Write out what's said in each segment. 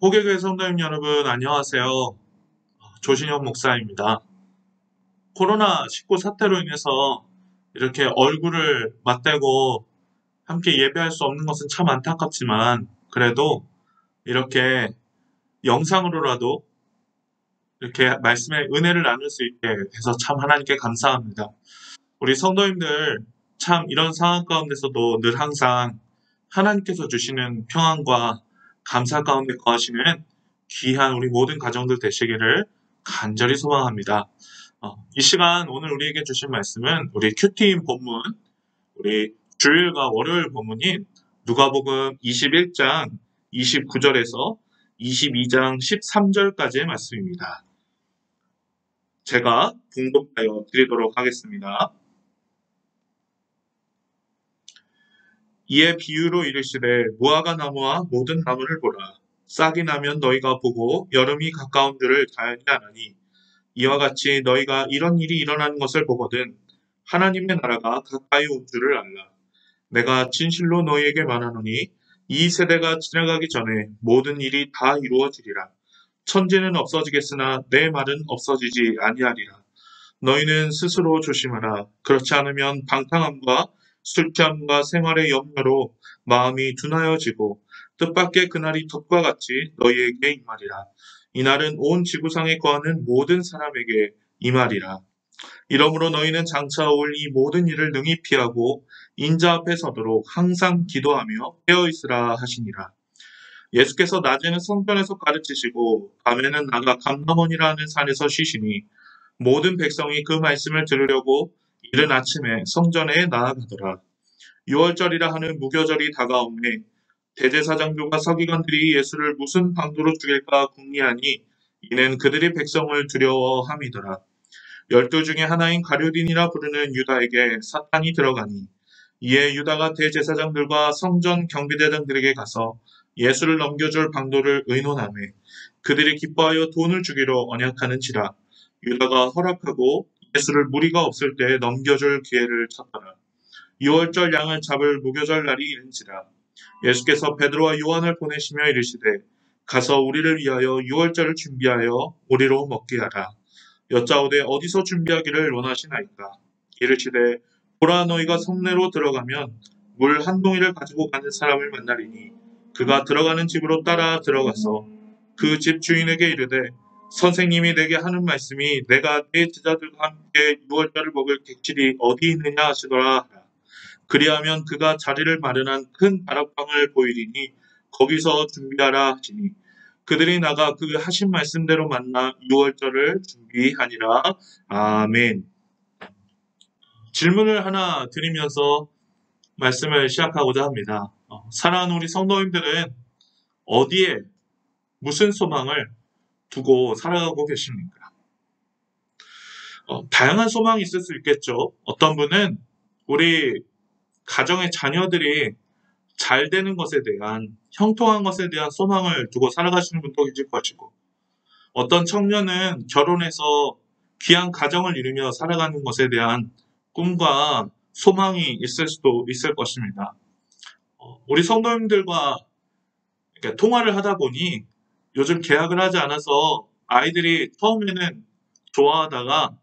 호계교회 성도님 여러분 안녕하세요. 조신혁 목사입니다. 코로나19 사태로 인해서 이렇게 얼굴을 맞대고 함께 예배할 수 없는 것은 참 안타깝지만 그래도 이렇게 영상으로라도 이렇게 말씀의 은혜를 나눌 수 있게 해서 참 하나님께 감사합니다. 우리 성도님들 참 이런 상황 가운데서도 늘 항상 하나님께서 주시는 평안과 감사 가운데 거하시는 귀한 우리 모든 가정들 되시기를 간절히 소망합니다. 이 시간 오늘 우리에게 주신 말씀은 우리 큐티인 본문, 우리 주일과 월요일 본문인 누가복음 21장 29절에서 22장 13절까지의 말씀입니다. 제가 봉독하여 드리도록 하겠습니다. 이에 비유로 이르시되 무화과 나무와 모든 나무를 보라. 싹이 나면 너희가 보고 여름이 가까운 줄을 자연히 아나니 이와 같이 너희가 이런 일이 일어나는 것을 보거든 하나님의 나라가 가까이 온 줄을 알라. 내가 진실로 너희에게 말하노니 이 세대가 지나가기 전에 모든 일이 다 이루어지리라. 천지는 없어지겠으나 내 말은 없어지지 아니하리라. 너희는 스스로 조심하라. 그렇지 않으면 방탕함과 술 취함과 생활의 염려로 마음이 둔하여지고 뜻밖의 그날이 덕과 같이 너희에게 임하리라. 이날은 온 지구상에 거하는 모든 사람에게 임하리라. 이러므로 너희는 장차 올 이 모든 일을 능히 피하고 인자 앞에 서도록 항상 기도하며 깨어있으라 하시니라. 예수께서 낮에는 성전에서 가르치시고 밤에는 나가 감람원이라 하는 산에서 쉬시니 모든 백성이 그 말씀을 들으려고 이른 아침에 성전에 나아가더라. 유월절이라 하는 무교절이 다가오매 대제사장들과 서기관들이 예수를 무슨 방도로 죽일까 궁리하니 이는 그들이 백성을 두려워함이더라. 12 중에 하나인 가룟인이라 부르는 유다에게 사탄이 들어가니 이에 유다가 대제사장들과 성전 경비대장들에게 가서 예수를 넘겨줄 방도를 의논하매 그들이 기뻐하여 돈을 주기로 언약하는지라. 유다가 허락하고 예수를 무리가 없을 때 넘겨줄 기회를 찾더라. 유월절 양을 잡을 무교절 날이 이른지라. 예수께서 베드로와 요한을 보내시며 이르시되 가서 우리를 위하여 유월절을 준비하여 우리로 먹게 하라. 여짜오되 어디서 준비하기를 원하시나이까. 이르시되 보라 너희가 성내로 들어가면 물 한 동이를 가지고 가는 사람을 만나리니 그가 들어가는 집으로 따라 들어가서 그 집 주인에게 이르되 선생님이 내게 하는 말씀이 내가 내 제자들과 함께 유월절을 먹을 객실이 어디 있느냐 하시더라 하라. 그리하면 그가 자리를 마련한 큰 다락방을 보이리니 거기서 준비하라 하시니 그들이 나가 그 하신 말씀대로 만나 유월절을 준비하니라. 아멘. 질문을 하나 드리면서 말씀을 시작하고자 합니다. 사랑하는 우리 성도님들은 어디에 무슨 소망을 두고 살아가고 계십니까? 다양한 소망이 있을 수 있겠죠. 어떤 분은 우리 가정의 자녀들이 잘 되는 것에 대한 형통한 것에 대한 소망을 두고 살아가시는 분도 계실 것이고 어떤 청년은 결혼해서 귀한 가정을 이루며 살아가는 것에 대한 꿈과 소망이 있을 수도 있을 것입니다. 우리 성도님들과 이렇게 통화를 하다 보니 요즘 계약을 하지 않아서 아이들이 처음에는 좋아하다가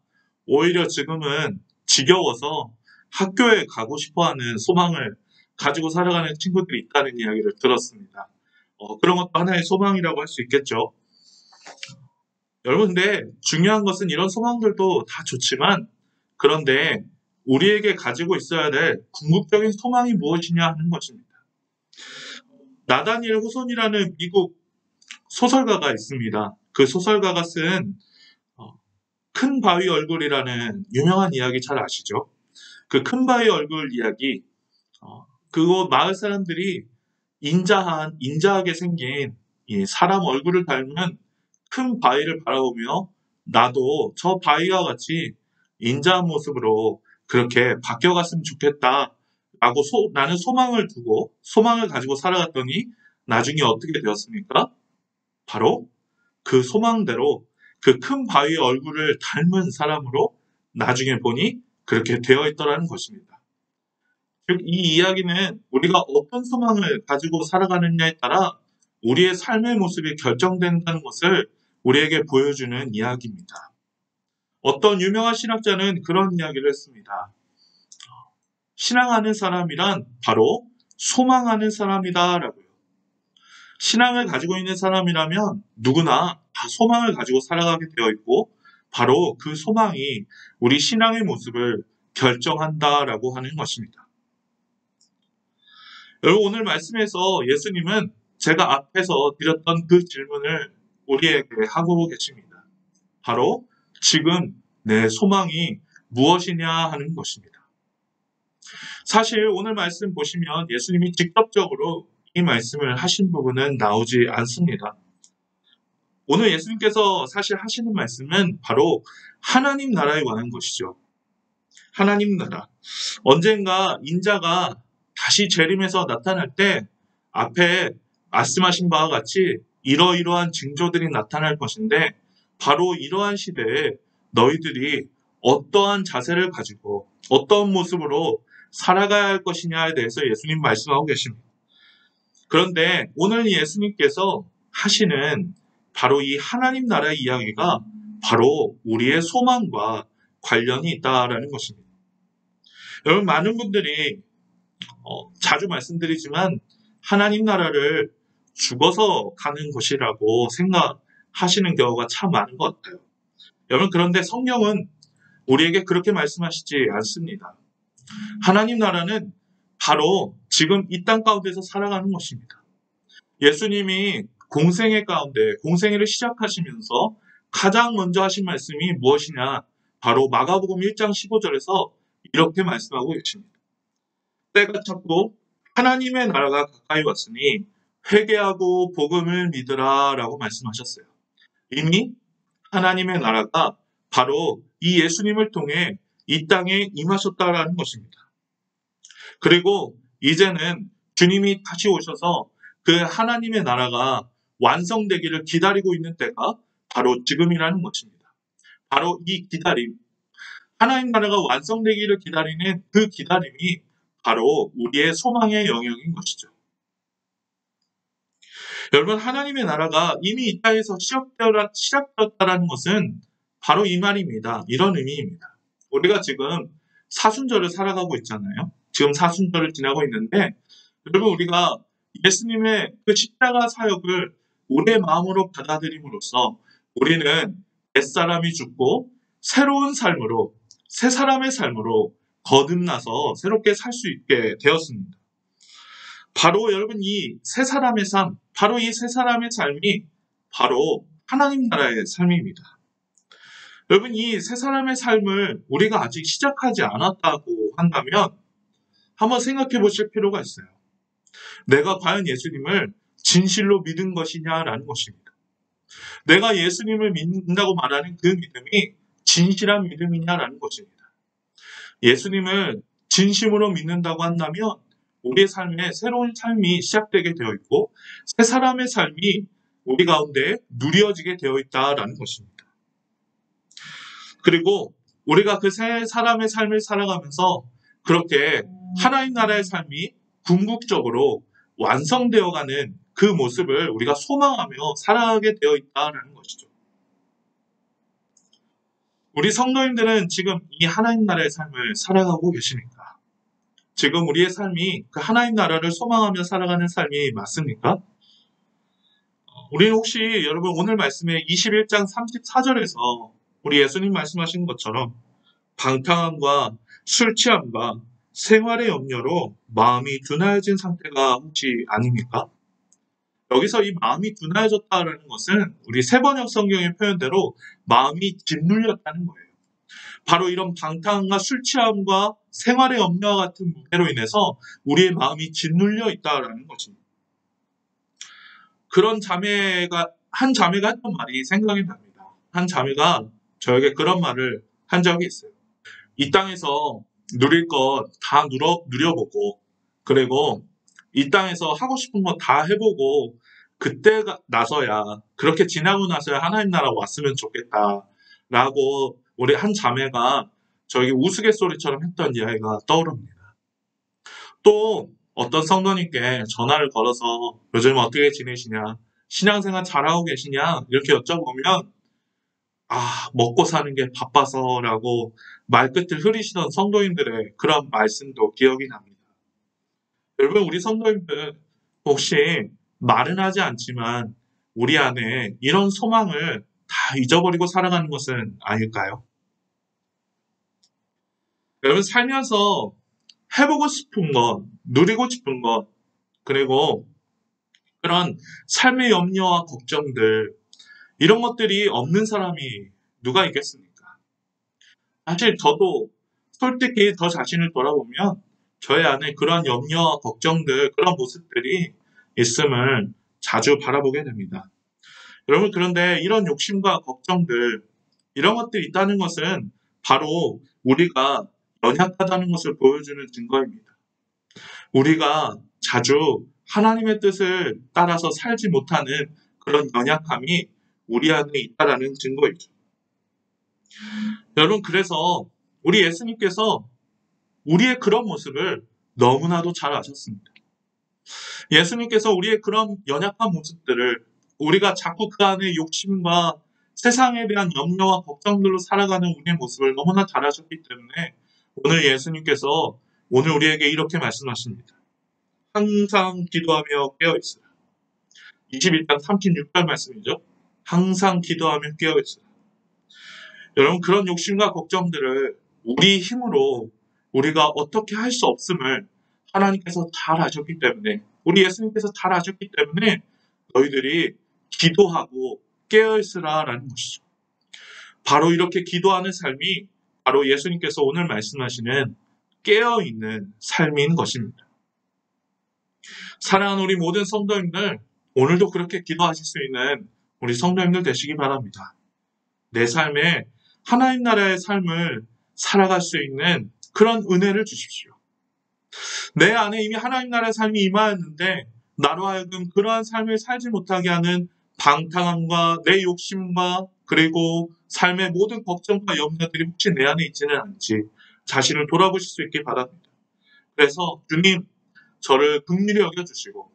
오히려 지금은 지겨워서 학교에 가고 싶어하는 소망을 가지고 살아가는 친구들이 있다는 이야기를 들었습니다. 그런 것도 하나의 소망이라고 할 수 있겠죠. 여러분, 근데 중요한 것은 이런 소망들도 다 좋지만 그런데 우리에게 가지고 있어야 될 궁극적인 소망이 무엇이냐 하는 것입니다. 나다니엘 호손이라는 미국 소설가가 있습니다. 그 소설가가 쓴 큰 바위 얼굴이라는 유명한 이야기 잘 아시죠? 그 큰 바위 얼굴 이야기, 그곳 마을 사람들이 인자하게 생긴 이 사람 얼굴을 닮은 큰 바위를 바라보며 나도 저 바위와 같이 인자한 모습으로 그렇게 바뀌어갔으면 좋겠다 라고 나는 소망을 두고 소망을 가지고 살아갔더니 나중에 어떻게 되었습니까? 바로 그 소망대로 그 큰 바위의 얼굴을 닮은 사람으로 나중에 보니 그렇게 되어 있더라는 것입니다. 즉, 이 이야기는 우리가 어떤 소망을 가지고 살아가느냐에 따라 우리의 삶의 모습이 결정된다는 것을 우리에게 보여주는 이야기입니다. 어떤 유명한 신학자는 그런 이야기를 했습니다. 신앙하는 사람이란 바로 소망하는 사람이다라고요. 신앙을 가지고 있는 사람이라면 누구나 다 소망을 가지고 살아가게 되어 있고 바로 그 소망이 우리 신앙의 모습을 결정한다라고 하는 것입니다. 여러분 오늘 말씀에서 예수님은 제가 앞에서 드렸던 그 질문을 우리에게 하고 계십니다. 바로 지금 내 소망이 무엇이냐 하는 것입니다. 사실 오늘 말씀 보시면 예수님이 직접적으로 이 말씀을 하신 부분은 나오지 않습니다. 오늘 예수님께서 사실 하시는 말씀은 바로 하나님 나라에 관한 것이죠. 하나님 나라. 언젠가 인자가 다시 재림해서 나타날 때 앞에 말씀하신 바와 같이 이러이러한 징조들이 나타날 것인데 바로 이러한 시대에 너희들이 어떠한 자세를 가지고 어떤 모습으로 살아가야 할 것이냐에 대해서 예수님 말씀하고 계십니다. 그런데 오늘 예수님께서 하시는 바로 이 하나님 나라의 이야기가 바로 우리의 소망과 관련이 있다라는 것입니다. 여러분 많은 분들이 자주 말씀드리지만 하나님 나라를 죽어서 가는 것이라고 생각하시는 경우가 참 많은 것 같아요. 여러분 그런데 성경은 우리에게 그렇게 말씀하시지 않습니다. 하나님 나라는 바로 지금 이 땅 가운데서 살아가는 것입니다. 예수님이 공생애를 시작하시면서 가장 먼저 하신 말씀이 무엇이냐? 바로 마가복음 1장 15절에서 이렇게 말씀하고 계십니다. 때가 찼고 하나님의 나라가 가까이 왔으니 회개하고 복음을 믿으라 라고 말씀하셨어요. 이미 하나님의 나라가 바로 이 예수님을 통해 이 땅에 임하셨다라는 것입니다. 그리고 이제는 주님이 다시 오셔서 그 하나님의 나라가 완성되기를 기다리고 있는 때가 바로 지금이라는 것입니다. 바로 이 기다림, 하나님 나라가 완성되기를 기다리는 그 기다림이 바로 우리의 소망의 영역인 것이죠. 여러분 하나님의 나라가 이미 이 땅에서 시작되었다는 것은 바로 이 말입니다. 이런 의미입니다. 우리가 지금 사순절을 살아가고 있잖아요. 지금 사순절을 지나고 있는데 여러분 우리가 예수님의 그 십자가 사역을 우리의 마음으로 받아들임으로써 우리는 옛사람이 죽고 새로운 삶으로 새 사람의 삶으로 거듭나서 새롭게 살 수 있게 되었습니다. 바로 여러분 이 새 사람의 삶, 바로 이 새 사람의 삶이 바로 하나님 나라의 삶입니다. 여러분 이 새 사람의 삶을 우리가 아직 시작하지 않았다고 한다면 한번 생각해 보실 필요가 있어요. 내가 과연 예수님을 진실로 믿은 것이냐라는 것입니다. 내가 예수님을 믿는다고 말하는 그 믿음이 진실한 믿음이냐라는 것입니다. 예수님을 진심으로 믿는다고 한다면 우리의 삶에 새로운 삶이 시작되게 되어 있고 새 사람의 삶이 우리 가운데 누려지게 되어 있다라는 것입니다. 그리고 우리가 그 새 사람의 삶을 살아가면서 그렇게 하나님 나라의 삶이 궁극적으로 완성되어가는 그 모습을 우리가 소망하며 살아가게 되어 있다는 것이죠. 우리 성도님들은 지금 이 하나님 나라의 삶을 살아가고 계십니까? 지금 우리의 삶이 그 하나님 나라를 소망하며 살아가는 삶이 맞습니까? 우리는 혹시 여러분 오늘 말씀에 21장 34절에서 우리 예수님 말씀하신 것처럼 방탕함과 술 취함과 생활의 염려로 마음이 둔하여진 상태가 혹시 아닙니까? 여기서 이 마음이 둔하여졌다는 것은 우리 세번역 성경의 표현대로 마음이 짓눌렸다는 거예요. 바로 이런 방탕함과 술 취함과 생활의 염려와 같은 문제로 인해서 우리의 마음이 짓눌려 있다는 것입니다. 그런 한 자매가 했던 말이 생각이 납니다. 한 자매가 저에게 그런 말을 한 적이 있어요. 이 땅에서 누릴 것 다 누려보고 그리고 이 땅에서 하고 싶은 거 다 해보고 그때가 나서야 그렇게 지나고 나서야 하나님 나라 왔으면 좋겠다라고 우리 한 자매가 저에게 우스갯소리처럼 했던 이야기가 떠오릅니다. 또 어떤 성도님께 전화를 걸어서 요즘 어떻게 지내시냐, 신앙생활 잘하고 계시냐, 이렇게 여쭤보면, 먹고 사는 게 바빠서라고 말끝을 흐리시던 성도님들의 그런 말씀도 기억이 납니다. 여러분, 우리 성도님들 혹시 말은 하지 않지만 우리 안에 이런 소망을 다 잊어버리고 살아가는 것은 아닐까요? 여러분, 살면서 해보고 싶은 것, 누리고 싶은 것, 그리고 그런 삶의 염려와 걱정들, 이런 것들이 없는 사람이 누가 있겠습니까? 사실 저도 솔직히 저 자신을 돌아보면 저의 안에 그런 염려와 걱정들, 그런 모습들이 있음을 자주 바라보게 됩니다. 여러분, 그런데 이런 욕심과 걱정들, 이런 것들이 있다는 것은 바로 우리가 연약하다는 것을 보여주는 증거입니다. 우리가 자주 하나님의 뜻을 따라서 살지 못하는 그런 연약함이 우리 안에 있다라는 증거이죠. 여러분, 그래서 우리 예수님께서 우리의 그런 모습을 너무나도 잘 아셨습니다. 예수님께서 우리의 그런 연약한 모습들을 우리가 자꾸 그 안에 욕심과 세상에 대한 염려와 걱정들로 살아가는 우리의 모습을 너무나 잘 아셨기 때문에 오늘 예수님께서 오늘 우리에게 이렇게 말씀하십니다. 항상 기도하며 깨어있으라. 21장 36절 말씀이죠. 항상 기도하며 깨어있으라. 여러분, 그런 욕심과 걱정들을 우리 힘으로 우리가 어떻게 할 수 없음을 하나님께서 잘 아셨기 때문에, 우리 예수님께서 잘 아셨기 때문에 너희들이 기도하고 깨어있으라라는 것이죠. 바로 이렇게 기도하는 삶이 바로 예수님께서 오늘 말씀하시는 깨어있는 삶인 것입니다. 사랑하는 우리 모든 성도님들, 오늘도 그렇게 기도하실 수 있는 우리 성도님들 되시기 바랍니다. 내 삶에 하나님 나라의 삶을 살아갈 수 있는 그런 은혜를 주십시오. 내 안에 이미 하나님 나라의 삶이 임하였는데 나로 하여금 그러한 삶을 살지 못하게 하는 방탕함과 내 욕심과 그리고 삶의 모든 걱정과 염려들이 혹시 내 안에 있지는 않은지 자신을 돌아보실 수 있길 바랍니다. 그래서 주님, 저를 긍휼히 여겨주시고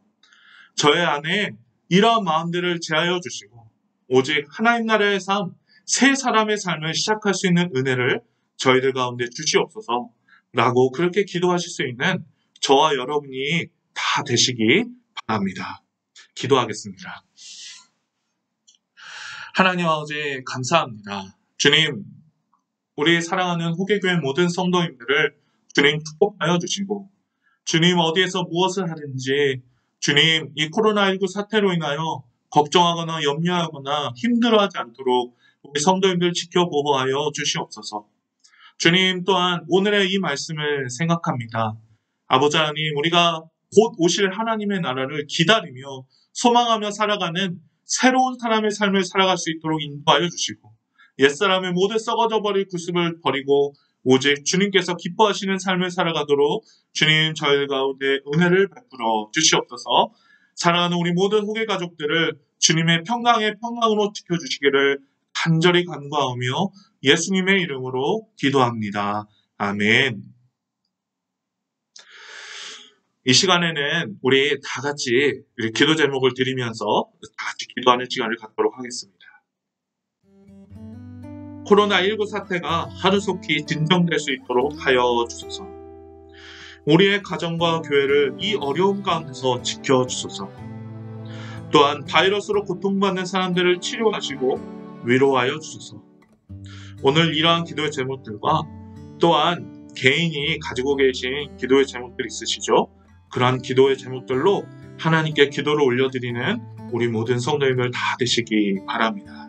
저의 안에 이러한 마음들을 제하여 주시고 오직 하나님 나라의 삶, 새 사람의 삶을 시작할 수 있는 은혜를 저희들 가운데 주시옵소서 라고 그렇게 기도하실 수 있는 저와 여러분이 다 되시기 바랍니다. 기도하겠습니다. 하나님 아버지 감사합니다. 주님, 우리 사랑하는 호계교회 모든 성도님들을 주님 축복하여 주시고 주님 어디에서 무엇을 하든지 주님 이 코로나19 사태로 인하여 걱정하거나 염려하거나 힘들어하지 않도록 우리 성도님들 지켜보호하여 주시옵소서. 주님 또한 오늘의 이 말씀을 생각합니다. 아버지 하나님, 우리가 곧 오실 하나님의 나라를 기다리며 소망하며 살아가는 새로운 사람의 삶을 살아갈 수 있도록 인도하여 주시고 옛사람의 모두 썩어져 버릴 구습을 버리고 오직 주님께서 기뻐하시는 삶을 살아가도록 주님 저희 가운데 은혜를 베풀어 주시옵소서. 사랑하는 우리 모든 후계 가족들을 주님의 평강의 평강으로 지켜주시기를 간절히 간구하며 예수님의 이름으로 기도합니다. 아멘. 이 시간에는 우리 다 같이 기도 제목을 드리면서 다 같이 기도하는 시간을 갖도록 하겠습니다. 코로나19 사태가 하루속히 진정될 수 있도록 하여 주소서. 우리의 가정과 교회를 이 어려움 가운데서 지켜주소서. 또한 바이러스로 고통받는 사람들을 치료하시고 위로하여 주소서. 오늘 이러한 기도의 제목들과 또한 개인이 가지고 계신 기도의 제목들이 있으시죠? 그러한 기도의 제목들로 하나님께 기도를 올려드리는 우리 모든 성도님들 다 되시기 바랍니다.